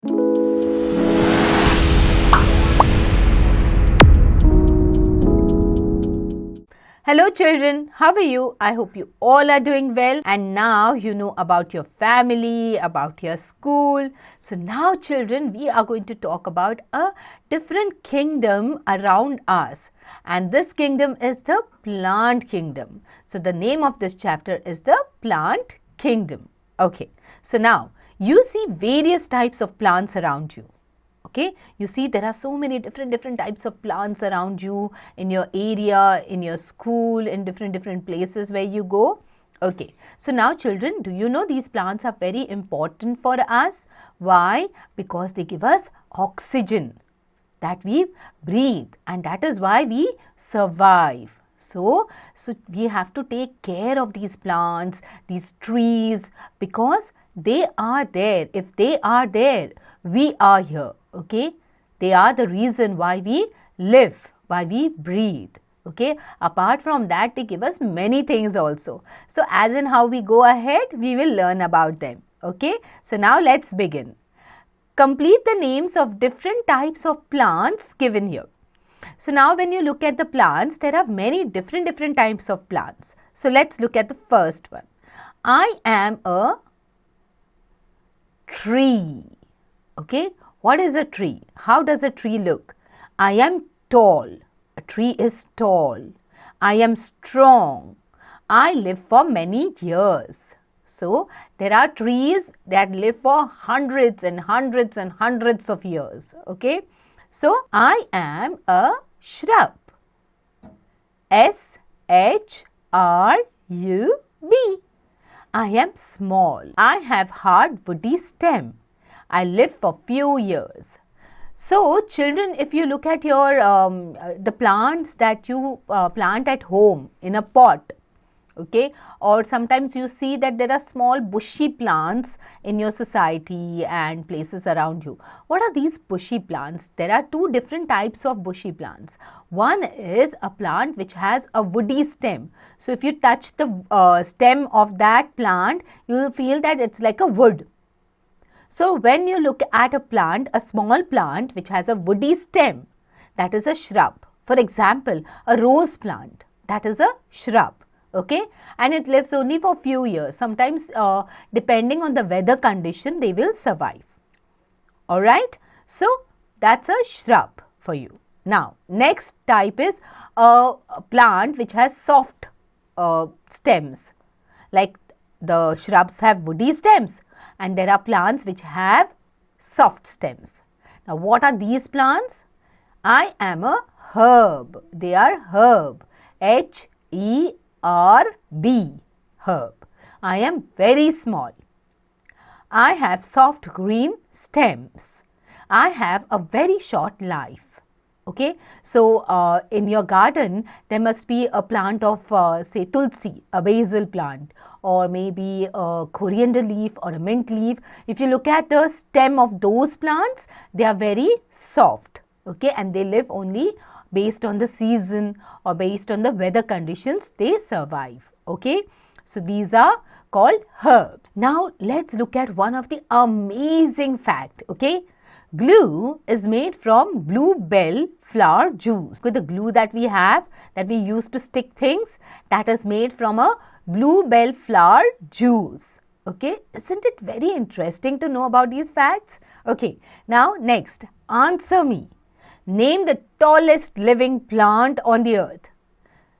Hello children, how are you? I hope you all are doing well, and now you know about your family, about your school. So now children, we are going to talk about a different kingdom around us, and this kingdom is the plant kingdom. So the name of this chapter is the plant kingdom. Okay, so now you see various types of plants around you. Okay, you see there are so many different types of plants around you in your area, in your school, in different places where you go. Okay, so now children, do you know these plants are very important for us? Why? Because they give us oxygen that we breathe, and that is why we survive. So we have to take care of these plants, these trees, because they are there. If they are there, we are here. Okay, they are the reason why we live, why we breathe. Okay, apart from that, they give us many things also. So as in how we go ahead, we will learn about them. Okay, so now let's begin. Complete the names of different types of plants given here. So now when you look at the plants, there are many different types of plants. So let's look at the first one. I am a tree. Okay, what is a tree? How does a tree look? I am tall. A tree is tall. I am strong. I live for many years. So there are trees that live for hundreds and hundreds and hundreds of years. Okay, so I am a shrub. S-H-R-U-B. I am small. I have hard woody stem. I live for few years. So children, if you look at your the plants that you plant at home in a pot, okay, or sometimes you see that there are small bushy plants in your society and places around you. What are these bushy plants? There are two different types of bushy plants. One is a plant which has a woody stem. So if you touch the stem of that plant, you will feel that it's like a wood. So when you look at a plant, a small plant which has a woody stem, that is a shrub. For example, a rose plant, that is a shrub. Okay, and it lives only for few years. Sometimes depending on the weather condition, they will survive. Alright, so that's a shrub for you. Now, next type is a plant which has soft stems. Like the shrubs have woody stems, and there are plants which have soft stems. Now, what are these plants? I am a herb. They are herb. H-E-R-B. Herb. I am very small. I have soft green stems. I have a very short life. Okay, so in your garden, there must be a plant of say tulsi, a basil plant, or maybe a coriander leaf or a mint leaf. If you look at the stem of those plants, they are very soft. Okay, and they live only based on the season or based on the weather conditions, they survive. Okay, so these are called herbs. Now let's look at one of the amazing fact. Okay, glue is made from bluebell flower juice. The glue that we have, that we use to stick things, that is made from a bluebell flower juice. Okay, isn't it very interesting to know about these facts? Okay, now next, answer me. Name the tallest living plant on the earth.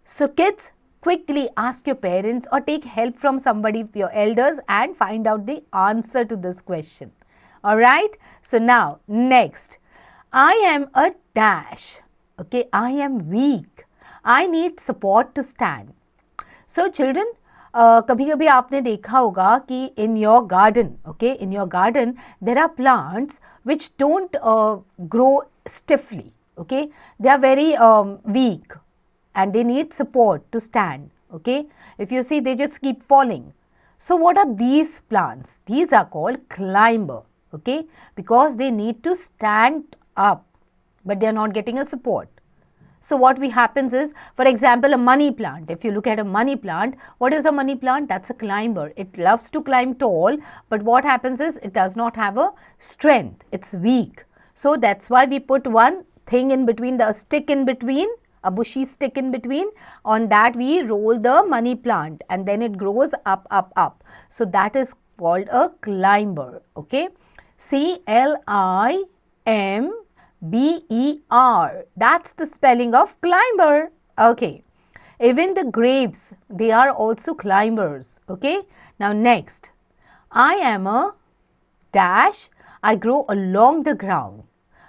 So kids, quickly ask your parents or take help from somebody, your elders, and find out the answer to this question. Alright, so now next, I am a dash. Okay, I am weak. I need support to stand. So children, कभी-कभी आपने देखा होगा कि in your garden, okay, in your garden there are plants which don't grow stiffly. Okay, they are very weak and they need support to stand. Okay, if you see, they just keep falling. So what are these plants? These are called climber. Okay, because they need to stand up, but they are not getting a support. So what happens is, for example, a money plant. If you look at a money plant, what is a money plant? That's a climber. It loves to climb tall, but what happens is it does not have a strength. It's weak. So that's why we put one thing in between, a stick in between, a bushy stick in between. On that we roll the money plant and then it grows up, up, up. So that is called a climber. Okay. C-L-I-M-B-E-R. That's the spelling of climber. Okay. Even the grapes, they are also climbers. Okay. Now next, I am a dash. I grow along the ground.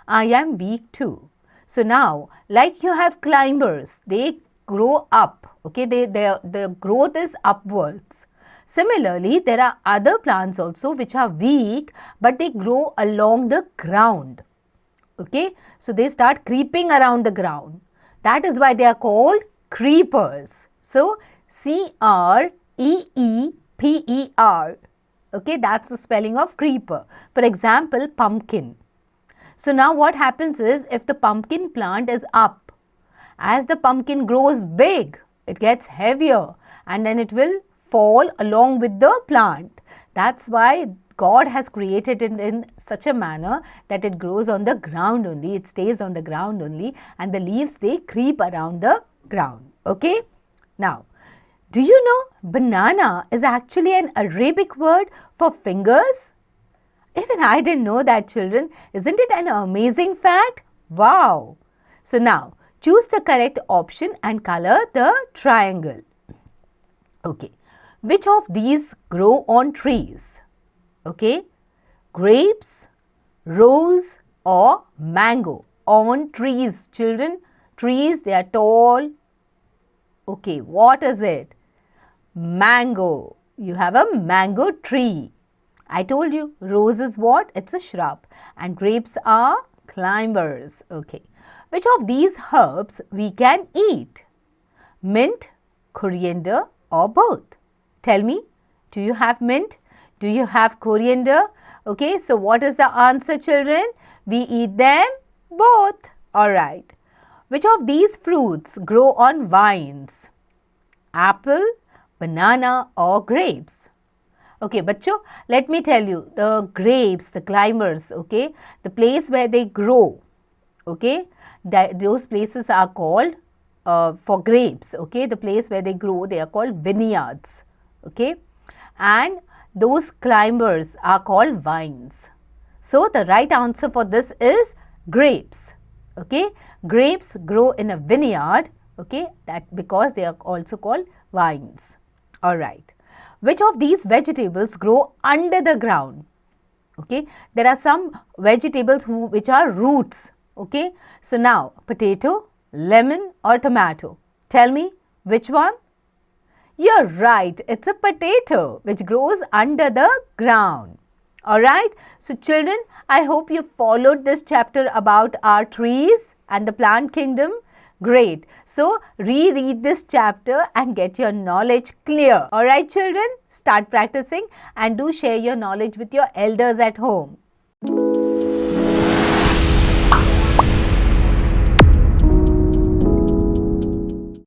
I am weak too. So now, like you have climbers, they grow up. Okay. The growth is upwards. Similarly, there are other plants also which are weak, but they grow along the ground. Okay, so they start creeping around the ground. That is why they are called creepers. So, C-R-E-E-P-E-R. Okay, that's the spelling of creeper. For example, pumpkin. So now what happens is, if the pumpkin plant is up, as the pumpkin grows big, it gets heavier and then it will fall along with the plant. That's why God has created it in such a manner that it grows on the ground only, it stays on the ground only, and the leaves, they creep around the ground. Okay. Now, do you know banana is actually an Arabic word for fingers? Even I didn't know that, children. Isn't it an amazing fact? Wow. So now, choose the correct option and color the triangle. Okay. Which of these grow on trees? Okay. Grapes, rose or mango. On trees, children. Trees, they are tall. Okay. What is it? Mango. You have a mango tree. I told you, rose is what? It's a shrub. And grapes are climbers. Okay. Which of these herbs we can eat? Mint, coriander or both? Tell me, do you have mint? Do you have coriander? Okay, so what is the answer, children? We eat them both. Alright. Which of these fruits grow on vines? Apple, banana or grapes? Okay, bachcho, let me tell you, the grapes, the climbers, okay, the place where they grow, okay, those places are called, for grapes, okay, the place where they grow, they are called vineyards, okay, and those climbers are called vines. So, the right answer for this is grapes, okay, grapes grow in a vineyard, okay, that because they are also called vines. Alright. Which of these vegetables grow under the ground? Okay, there are some vegetables which are roots. Okay, so now potato, lemon or tomato. Tell me which one? You're right, it's a potato which grows under the ground. Alright, so children, I hope you followed this chapter about our trees and the plant kingdom. Great. So, reread this chapter and get your knowledge clear. Alright children, start practicing and do share your knowledge with your elders at home.